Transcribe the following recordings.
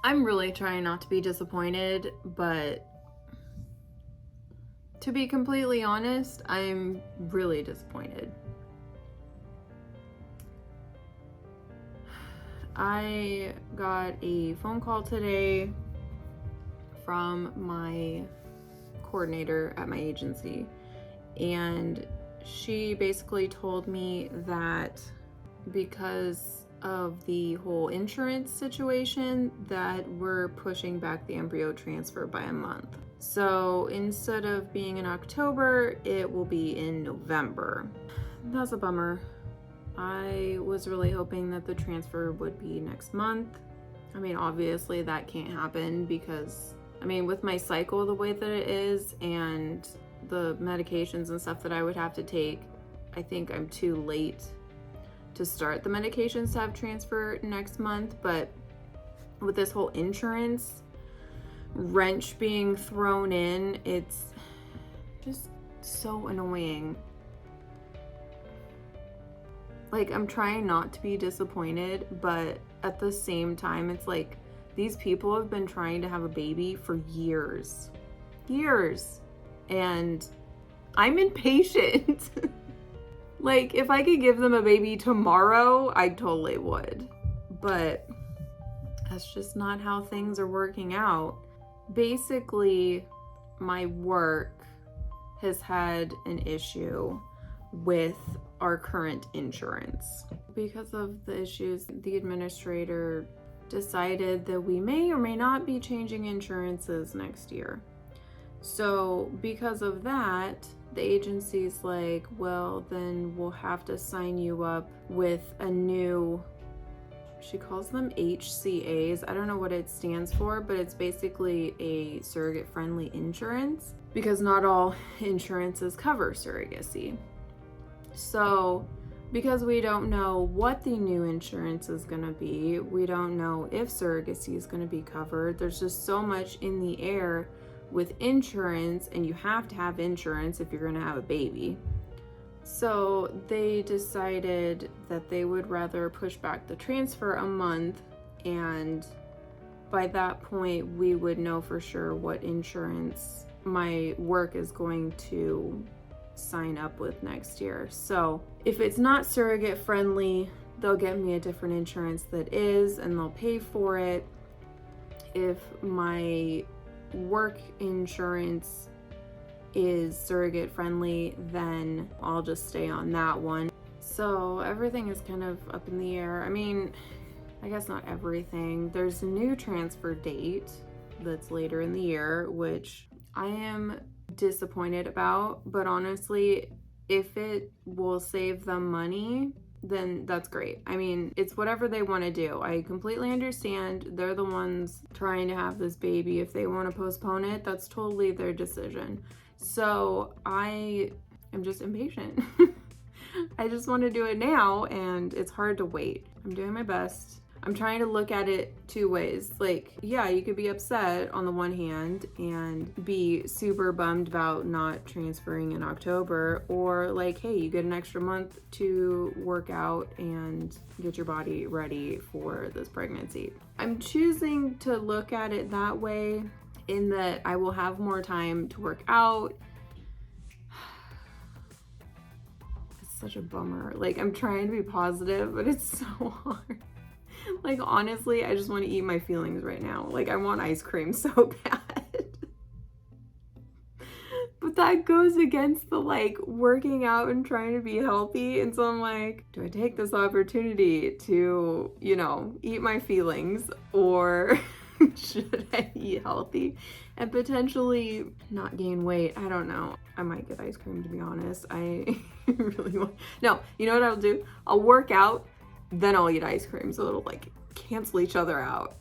I'm really trying not to be disappointed, but to be completely honest, I'm really disappointed. I got a phone call today from my coordinator at my agency, and she basically told me that because of the whole insurance situation that we're pushing back the embryo transfer by a month. So instead of being in October, it will be in November. That's a bummer. I was really hoping that the transfer would be next month. I mean, obviously that can't happen because, with my cycle the way that it is and the medications and stuff that I would have to take, I think I'm too late to start the medications to have transfer next month. But with this whole insurance wrench being thrown in, it's just so annoying. Like, I'm trying not to be disappointed, but at the same time, it's like these people have been trying to have a baby for years. And I'm impatient. Like, if I could give them a baby tomorrow, I totally would. But that's just not how things are working out. Basically, my work has had an issue with our current insurance. Because of the issues, the administrator decided that we may or may not be changing insurances next year. So because of that, the agency's like, well, then we'll have to sign you up with a new, she calls them HCAs. I don't know what it stands for, but it's basically a surrogate-friendly insurance because not all insurances cover surrogacy. So because we don't know what the new insurance is going to be, we don't know if surrogacy is going to be covered. There's just so much in the air with insurance, and you have to have insurance if you're going to have a baby. So they decided that they would rather push back the transfer a month, and by that point we would know for sure what insurance my work is going to sign up with next year. So if it's not surrogate friendly, they'll get me a different insurance that is, and they'll pay for it. If my work insurance is surrogate friendly, then I'll just stay on that one. So everything is kind of up in the air. I guess not everything. There's a new transfer date that's later in the year, which I am disappointed about, but honestly, if it will save them money, then that's great. It's whatever they want to do. I completely understand. They're the ones trying to have this baby. If they want to postpone it, that's totally their decision. So I am just impatient. I just want to do it now, and it's hard to wait. I'm doing my best. I'm trying to look at it two ways. Like, yeah, you could be upset on the one hand and be super bummed about not transferring in October, or like, hey, you get an extra month to work out and get your body ready for this pregnancy. I'm choosing to look at it that way, in that I will have more time to work out. It's such a bummer. Like, I'm trying to be positive, but it's so hard. Like, honestly, I just want to eat my feelings right now. Like, I want ice cream so bad. But that goes against the, like, working out and trying to be healthy. And so I'm like, do I take this opportunity to, eat my feelings, or should I eat healthy and potentially not gain weight? I don't know. I might get ice cream, to be honest. I really want. No, you know what I'll do? I'll work out, then I'll eat ice cream, so it'll like cancel each other out.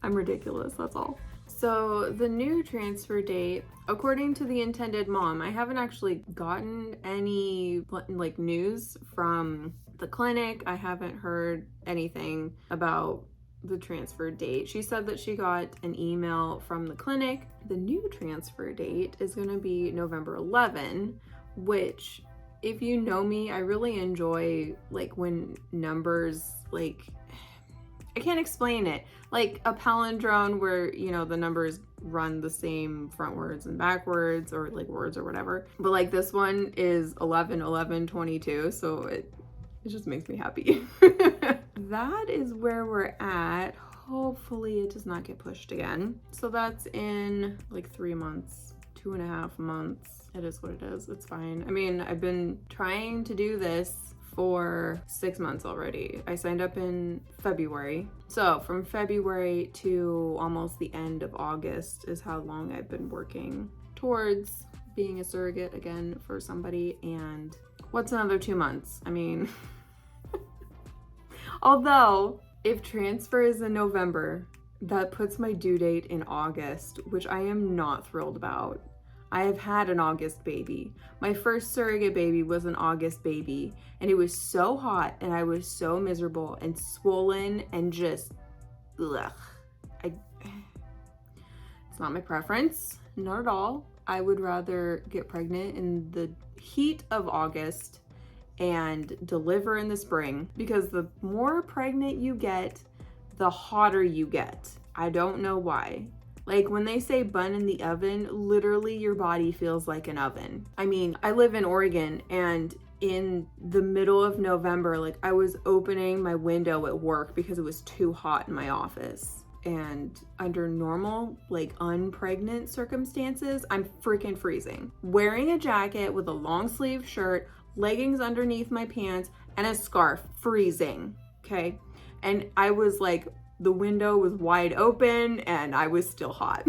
I'm ridiculous, that's all. So the new transfer date, according to the intended mom, I haven't actually gotten any like news from the clinic. I haven't heard anything about the transfer date. She said that she got an email from the clinic. The new transfer date is going to be November 11, which, if you know me, I really enjoy like when numbers, like, I can't explain it. Like a palindrome where, you know, the numbers run the same frontwards and backwards, or like words or whatever. But like this one is 11, 11, 22. So it just makes me happy. That is where we're at. Hopefully it does not get pushed again. So that's in like 3 months, 2.5 months. It is what it is. It's fine. I mean, I've been trying to do this for 6 months already. I signed up in February. So from February to almost the end of August is how long I've been working towards being a surrogate again for somebody. And what's another 2 months? I mean, although if transfer is in November, that puts my due date in August, which I am not thrilled about. I have had an August baby. My first surrogate baby was an August baby, and it was so hot and I was so miserable and swollen and just, ugh. It's not my preference, not at all. I would rather get pregnant in the heat of August and deliver in the spring, because the more pregnant you get, the hotter you get. I don't know why. Like when they say bun in the oven, literally your body feels like an oven. I mean, I live in Oregon, and in the middle of November, like I was opening my window at work because it was too hot in my office. And under normal, like unpregnant circumstances, I'm freaking freezing. Wearing a jacket with a long sleeve shirt, leggings underneath my pants, and a scarf, freezing, okay? And I was like, the window was wide open and I was still hot.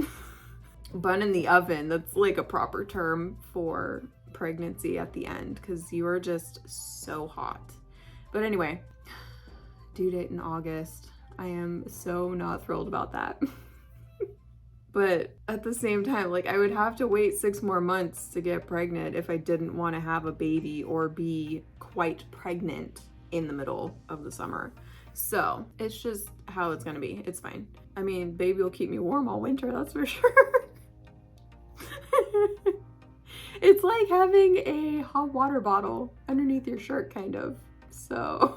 Bun in the oven, that's like a proper term for pregnancy at the end, because you are just so hot. But anyway, due date in August. I am so not thrilled about that. But at the same time, like I would have to wait 6 more months to get pregnant if I didn't want to have a baby or be quite pregnant in the middle of the summer. So it's just how it's gonna be. It's fine. I mean, baby will keep me warm all winter, that's for sure. It's like having a hot water bottle underneath your shirt, kind of. So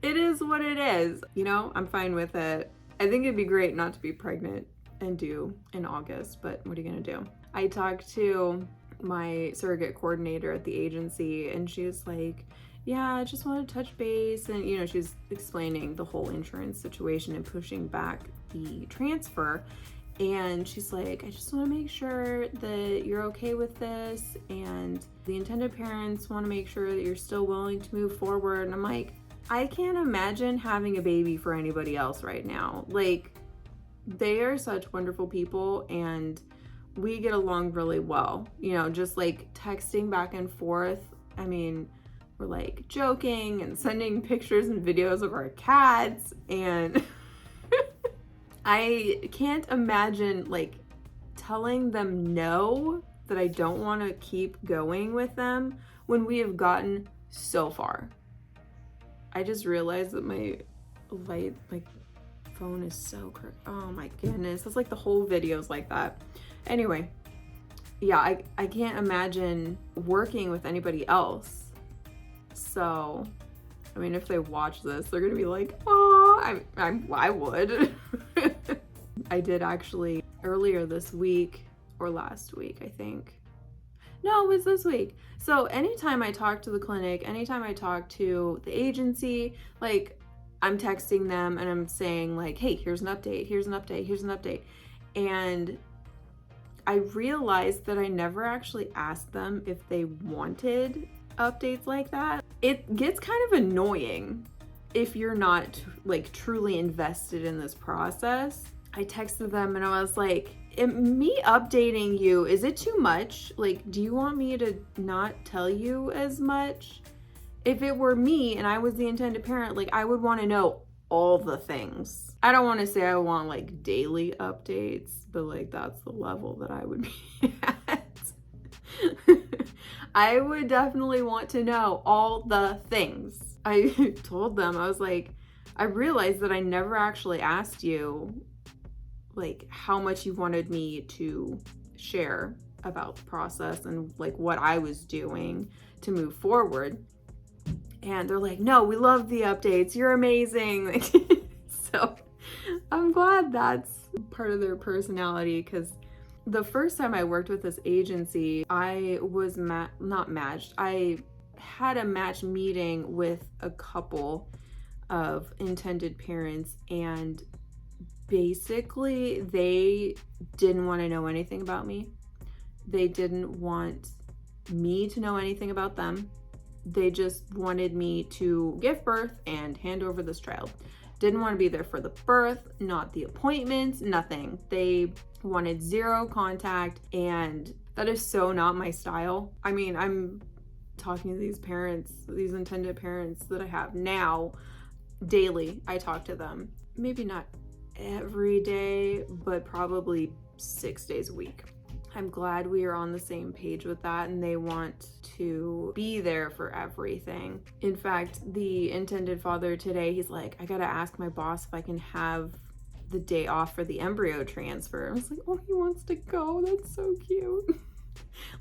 it is what it is. You know, I'm fine with it. I think it'd be great not to be pregnant and due in August, but what are you gonna do? I talked to my surrogate coordinator at the agency, and she was like, yeah, I just want to touch base. And, you know, she's explaining the whole insurance situation and pushing back the transfer. And she's like, I just want to make sure that you're okay with this. And the intended parents want to make sure that you're still willing to move forward. And I'm like, I can't imagine having a baby for anybody else right now. Like, they are such wonderful people and we get along really well. You know, just like texting back and forth. I mean, we're like joking and sending pictures and videos of our cats, and I can't imagine like telling them no, that I don't want to keep going with them when we have gotten so far. I just realized that my light, like phone is so crooked. Oh my goodness, it's like the whole video's like that. Anyway, yeah, I can't imagine working with anybody else. So, I mean, if they watch this, they're gonna be like, oh, I would. I did actually earlier this week, or last week, I think. No, it was this week. So anytime I talk to the clinic, anytime I talk to the agency, like I'm texting them and I'm saying like, hey, here's an update, here's an update, here's an update. And I realized that I never actually asked them if they wanted updates like that. It gets kind of annoying if you're not like truly invested in this process. I texted them and I was like, me updating you, is it too much? Like, do you want me to not tell you as much? If it were me and I was the intended parent, like I would want to know all the things. I don't want to say I want like daily updates, but like that's the level that I would be at. I would definitely want to know all the things. I told them, I was like, I realized that I never actually asked you like how much you wanted me to share about the process and like what I was doing to move forward. And they're like, no, we love the updates. You're amazing. So I'm glad that's part of their personality, because the first time I worked with this agency, I was not matched. I had a match meeting with a couple of intended parents, and basically they didn't want to know anything about me. They didn't want me to know anything about them. They just wanted me to give birth and hand over this child. Didn't want to be there for the birth, not the appointments, nothing. They wanted zero contact, and that is so not my style. I mean, I'm talking to these parents, these intended parents that I have now daily. I talk to them. Maybe not every day, but probably 6 days a week. I'm glad we are on the same page with that, and they want to be there for everything. In fact, the intended father today, he's like, I gotta ask my boss if I can have the day off for the embryo transfer. I was like, oh, he wants to go. That's so cute.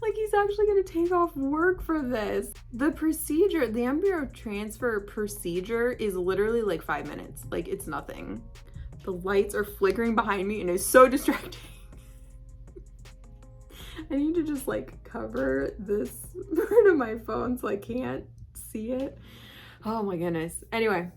Like, he's actually gonna take off work for this. The procedure, the embryo transfer procedure is literally like 5 minutes. Like, it's nothing. The lights are flickering behind me and it's so distracting. I need to just like cover this part of my phone so I can't see it. Oh my goodness. Anyway,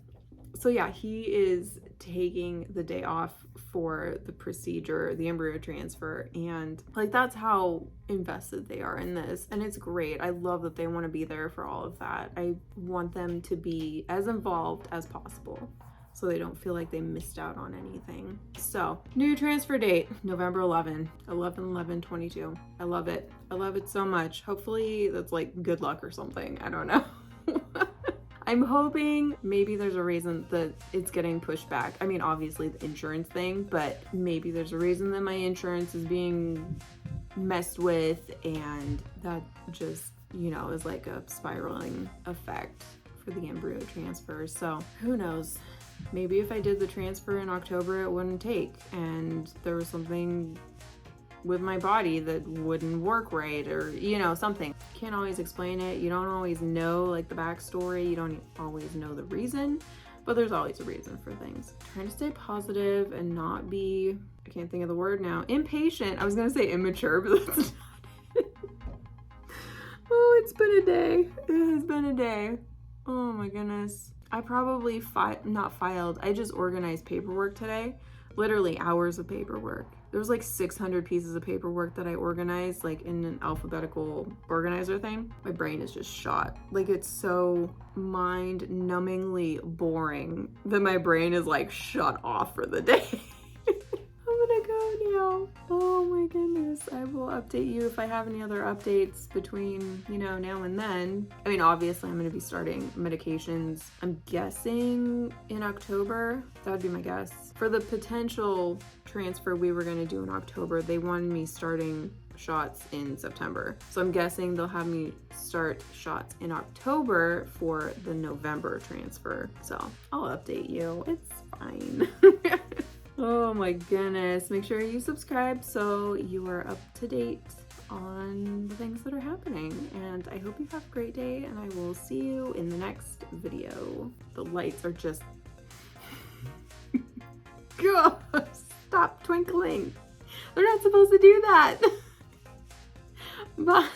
so yeah, he is taking the day off for the procedure, the embryo transfer, and like that's how invested they are in this, and it's great. I love that they want to be there for all of that. I want them to be as involved as possible so they don't feel like they missed out on anything. So, new transfer date, November 11/11/22. I love it. I love it so much. Hopefully that's like good luck or something. I don't know. I'm hoping maybe there's a reason that it's getting pushed back. I mean, obviously the insurance thing, but maybe there's a reason that my insurance is being messed with, and that just, you know, is like a spiraling effect for the embryo transfer. So who knows? Maybe if I did the transfer in October, it wouldn't take, and there was something with my body that wouldn't work right, or, you know, something. Can't always explain it. You don't always know like the backstory. You don't always know the reason, but there's always a reason for things. Trying to stay positive and not be, I can't think of the word now, impatient. I was gonna say immature, but that's not it. Oh, it's been a day. It has been a day. Oh my goodness. I probably not filed. I just organized paperwork today. Literally hours of paperwork. There was like 600 pieces of paperwork that I organized, like in an alphabetical organizer thing. My brain is just shot. Like, it's so mind-numbingly boring that my brain is like shut off for the day. I'm gonna go now. Oh my goodness. I will update you if I have any other updates between, you know, now and then. I mean, obviously I'm gonna be starting medications, I'm guessing in October. That would be my guess. For the potential transfer we were gonna do in October, they wanted me starting shots in September. So I'm guessing they'll have me start shots in October for the November transfer. So I'll update you. It's fine. Oh my goodness. Make sure you subscribe so you are up to date on the things that are happening. And I hope you have a great day, and I will see you in the next video. The lights are just... Stop twinkling. They're not supposed to do that. Bye.